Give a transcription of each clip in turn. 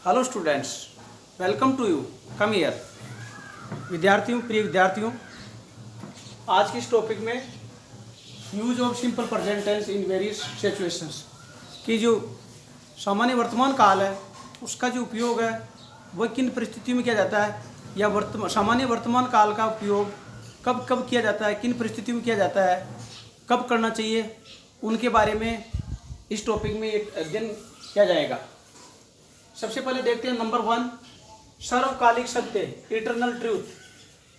Hello students, welcome to you, come here. विद्यार्थियों, प्रिय विद्यार्थियों, आज के इस टॉपिक में use of simple present tense in various situations की जो सामान्य वर्तमान काल है उसका जो उपयोग है वह किन परिस्थितियों में किया जाता है, या सामान्य वर्तमान काल का उपयोग कब कब किया जाता है, किन परिस्थितियों में किया जाता है, कब करना चाहिए, उनके बारे में इस टॉपिक में एक अध्ययन किया जाएगा। सबसे पहले देखते हैं नंबर 1, सर्वकालिक सत्य, इटरनल ट्रूथ।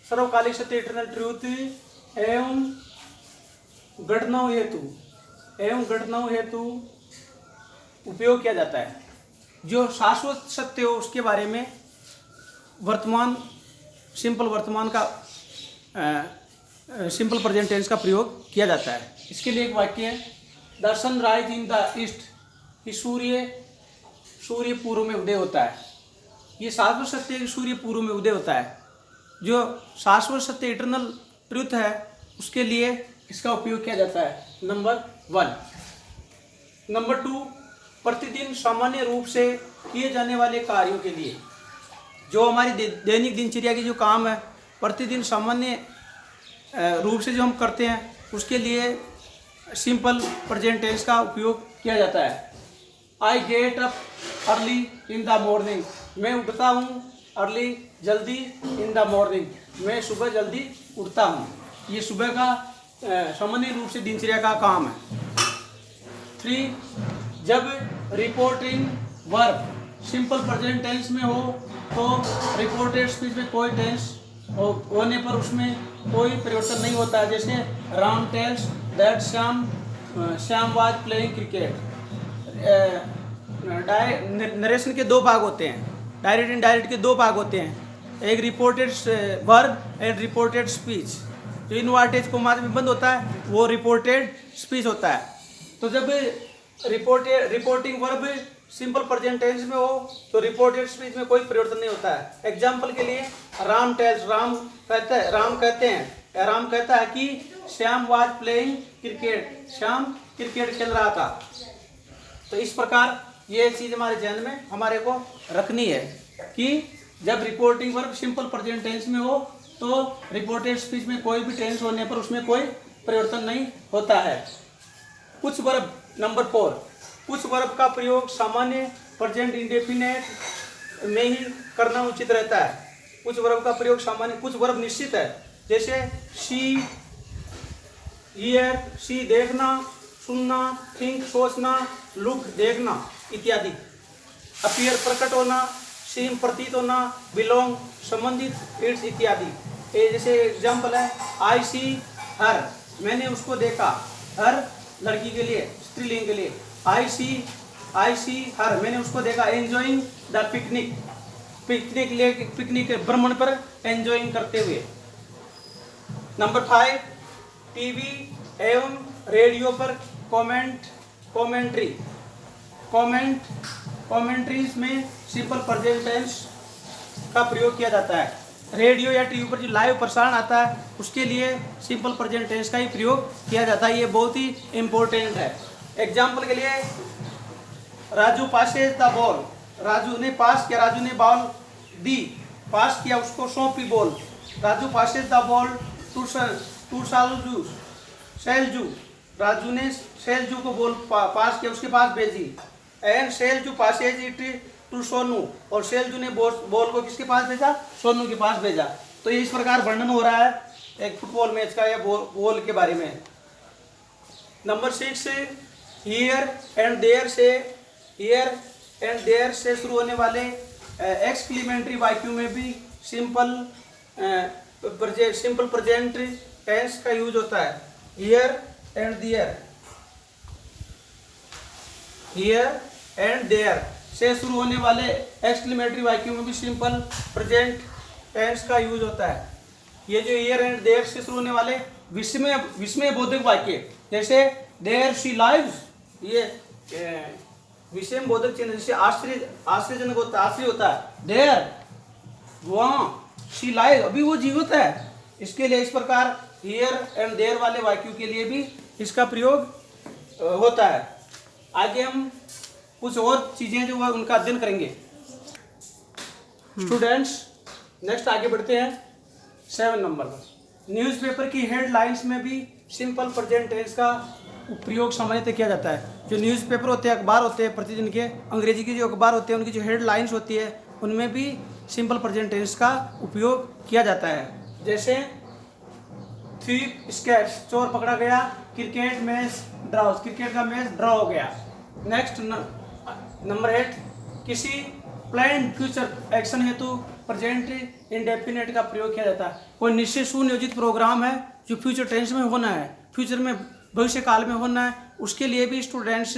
सर्वकालिक सत्य, इटरनल ट्रूथ एवं घटनाओं हेतु उपयोग किया जाता है। जो शाश्वत सत्य हो उसके बारे में वर्तमान सिंपल प्रेजेंट टेंस का प्रयोग किया जाता है। इसके लिए एक वाक्य है, the sunrise in the east, कि सूर्य पूर्व में उदय होता है। ये शाश्वत सत्य है, सूर्य पूर्व में उदय होता है। जो शाश्वत सत्य इटरनल ट्रुथ है उसके लिए इसका उपयोग किया जाता है। नंबर 1। नंबर 2, प्रतिदिन सामान्य रूप से किए जाने वाले कार्यों के लिए, जो हमारी दैनिक दिनचर्या की जो काम है प्रतिदिन सामान्य रूप से जो हम करते हैं उसके लिए सिंपल प्रेजेंट टेंस का उपयोग किया जाता है। I get up early in the morning, मैं उठता हूँ अर्ली, जल्दी, इन द मॉर्निंग, मैं सुबह जल्दी उठता हूँ। ये सुबह का सामान्य रूप से दिनचर्या का काम है। 3, जब reporting verb simple present tense में हो तो रिपोर्टेड स्पीच में कोई टेंस होने पर उसमें कोई परिवर्तन नहीं होता है। जैसे Ram tells that Shyam was playing cricket. Narration के 2 भाग होते हैं, डायरेक्ट इनडायरेक्ट के 2 भाग होते हैं, एक reported verb and reported speech. जो इनवर्टेड कोमा में बंद होता है वो रिपोर्टेड स्पीच होता है। तो जब reporting verb simple present tense में हो तो रिपोर्टेड स्पीच में कोई परिवर्तन नहीं होता है। एग्जाम्पल के लिए राम टेल्स, राम कहता है कि Shyam was playing cricket, Shyam cricket खेल रहा था। तो इस प्रकार ये चीज़ हमारे ध्यान में हमारे को रखनी है कि जब reporting verb simple present tense में हो तो रिपोर्टेड स्पीच में कोई भी टेंस होने पर उसमें कोई परिवर्तन नहीं होता है। कुछ वर्ब, नंबर 4, कुछ वर्ब का प्रयोग सामान्य प्रेजेंट इंडेफिनेट में ही करना उचित रहता है। कुछ वर्ब का प्रयोग सामान्य, कुछ वर्ब निश्चित है, जैसे सी, हियर, सी देखना, सुनना, थिंक सोचना, लुक देखना इत्यादि। अपीयर प्रकट होना, सीम प्रतीत होना, बिलोंग संबंधित, इट्स इत्यादि। ये जैसे एग्जाम्पल है, आई सी हर, मैंने उसको देखा। हर लड़की के लिए, स्त्रीलिंग के लिए। आई सी हर, मैंने उसको देखा। एंजॉइंग द पिकनिक, पिकनिक भ्रमण पर एंजॉइंग करते हुए। नंबर 5, टीवी एवं रेडियो पर कमेंट्रीज में सिंपल प्रेजेंट टेंस का प्रयोग किया जाता है। रेडियो या टीवी पर जो लाइव प्रसारण आता है उसके लिए सिंपल प्रेजेंट टेंस का ही प्रयोग किया जाता है। ये बहुत ही इम्पोर्टेंट है। एग्जाम्पल के लिए, Raju passes the ball, Raju ने पास किया, राजू ने बॉल दी, पास किया, उसको सौंपी ball. Raju passes the ball to Shailju, Raju ने शैलजू को बॉल पास किया, उसके पास भेजी। And Shailju passes it to Sonu, और शैलजू ने बॉल को किसके पास भेजा? सोनू के पास भेजा। तो ये इस प्रकार वर्णन हो रहा है एक फुटबॉल मैच का या बॉल के बारे में। नंबर 6, हियर एंड देयर से शुरू होने वाले एक्सक्लेमेटरी वाक्यों में भी सिंपल प्रेजेंट टेंस का यूज होता है। हियर एंड देयर से शुरू होने वाले एक्सक्लेमेटरी वाक्यों में भी सिंपल प्रेजेंट टेंस का यूज होता है। ये जो हियर एंड देयर से शुरू होने वाले विस्मयबोधक वाक्य, जैसे देयर शी लाइव्स, ये विस्मयबोधक चिन्ह, जैसे आश्चर्यजनक होता, आश्चर्य होता है। देयर, वहाँ, शी लाइव, अभी वो जीवित है। इसके लिए इस प्रकार हियर एंड देयर वाले वाक्यों के लिए भी इसका प्रयोग होता है। आगे हम कुछ और चीज़ें जो उनका अध्ययन करेंगे। स्टूडेंट्स नेक्स्ट आगे बढ़ते हैं 7 नंबर पर। न्यूज़पेपर की हेडलाइंस में भी सिंपल प्रेजेंट टेंस का प्रयोग सामान्यतः किया जाता है। जो न्यूज़पेपर होते हैं, अखबार होते हैं प्रतिदिन के, अंग्रेजी के जो अखबार होते हैं उनकी जो हेडलाइंस होती है उनमें भी सिंपल प्रेजेंट टेंस का उपयोग किया जाता है। जैसे थीप स्केट्स, चोर पकड़ा गया, क्रिकेट मैच ड्रॉ, क्रिकेट का मैच ड्रॉ हो गया। नेक्स्ट नंबर 8, किसी प्लान फ्यूचर एक्शन हेतु प्रेजेंट इंडेफिनिट का प्रयोग किया जाता है। कोई निश्चित सुनियोजित प्रोग्राम है जो फ्यूचर टेंस में होना है, फ्यूचर में भविष्य काल में होना है, उसके लिए भी स्टूडेंट्स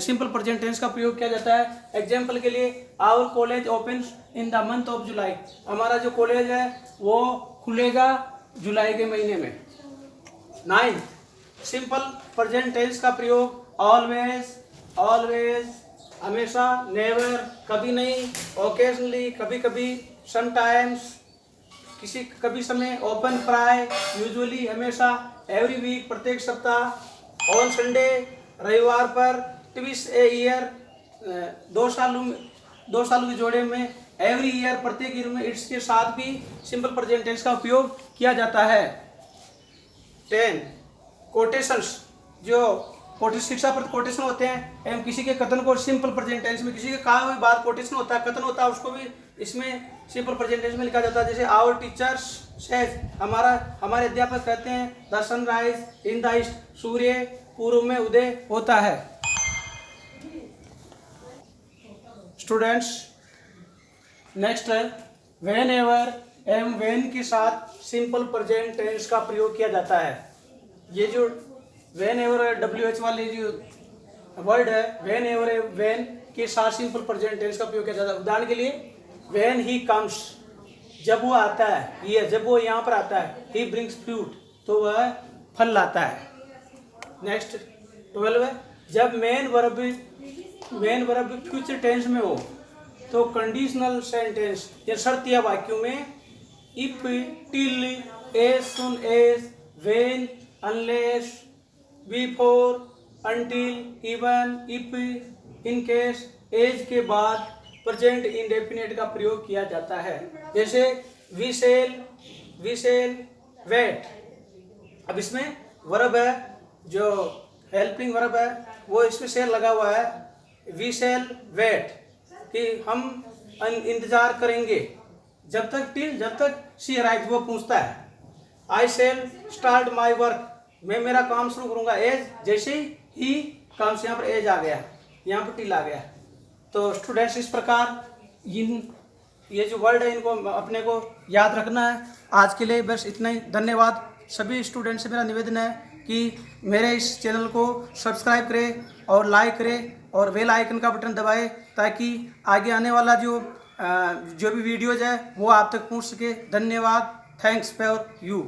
सिंपल प्रेजेंट टेंस का प्रयोग किया जाता है। एग्जाम्पल के लिए our college opens in the month of July, हमारा जो कॉलेज है वो खुलेगा जुलाई के महीने में। 9, सिंपल प्रेजेंट टेंस का प्रयोग ऑलवेज, ऑलवेज हमेशा, नेवर कभी नहीं, ओकेजनली कभी कभी, समटाइम्स किसी कभी समय, ओपन प्राय यूजुअली हमेशा, एवरी वीक प्रत्येक सप्ताह, ऑन संडे रविवार पर, ट्विस ए ईयर 2 सालों के जोड़े में, एवरी ईयर प्रत्येक ईयर में, इट्स के साथ भी सिंपल प्रेजेंट टेंस का उपयोग किया जाता है। 10, कोटेशंस, जो शिक्षा पर कोटेशन होते हैं एवं किसी के कथन को सिंपल प्रेजेंट टेंस में, किसी के कहा हुई बात कोटेशन होता है, कथन होता है, उसको भी इसमें सिंपल प्रेजेंट टेंस में लिखा जाता है। जैसे आवर टीचर्स सेज, हमारे अध्यापक कहते हैं, the sunrise in the east, सूर्य पूर्व में उदय होता है। स्टूडेंट्स नेक्स्ट है व्हेन एवर एवं व्हेन के साथ सिंपल प्रेजेंट टेंस का प्रयोग किया जाता है। ये जो व्हेन एवर WH वाली जो वर्ड है, व्हेन एवर व्हेन के साथ सिंपल प्रेजेंट टेंस का प्रयोग किया जाता है। उदाहरण के लिए व्हेन ही कम्स, जब वो आता है, ये जब वो यहाँ पर आता है, ही ब्रिंग्स फ्रूट, तो वह फल लाता है। नेक्स्ट 12 है जब मेन वर्ब फ्यूचर टेंस में हो तो कंडीशनल सेंटेंस या शर्तिया वाक्यों में if, till, as soon as, when, unless, before, until, even, if, in case, as के बाद प्रेजेंट इंडेफिनिट का प्रयोग किया जाता है। जैसे वी सेल, वेट। अब इसमें वर्ब है जो हेल्पिंग वर्ब है वो इसमें सेल लगा हुआ है, वी सेल वेट, कि हम इंतजार करेंगे जब तक शी अराइव, वो पूछता है। आई सेल स्टार्ट माई वर्क, मैं मेरा काम शुरू करूंगा, एज जैसे ही काम से यहाँ पर एज आ गया, यहाँ पर टिल आ गया। तो स्टूडेंट्स इस प्रकार ये जो वर्ड है इनको अपने को याद रखना है। आज के लिए बस इतना ही, धन्यवाद। सभी स्टूडेंट्स से मेरा निवेदन है कि मेरे इस चैनल को सब्सक्राइब करें और लाइक करें और बेल आइकन का बटन दबाएं ताकि आगे आने वाला जो भी वीडियोज़ है वो आप तक पहुंच सके। धन्यवाद। Thanks for you.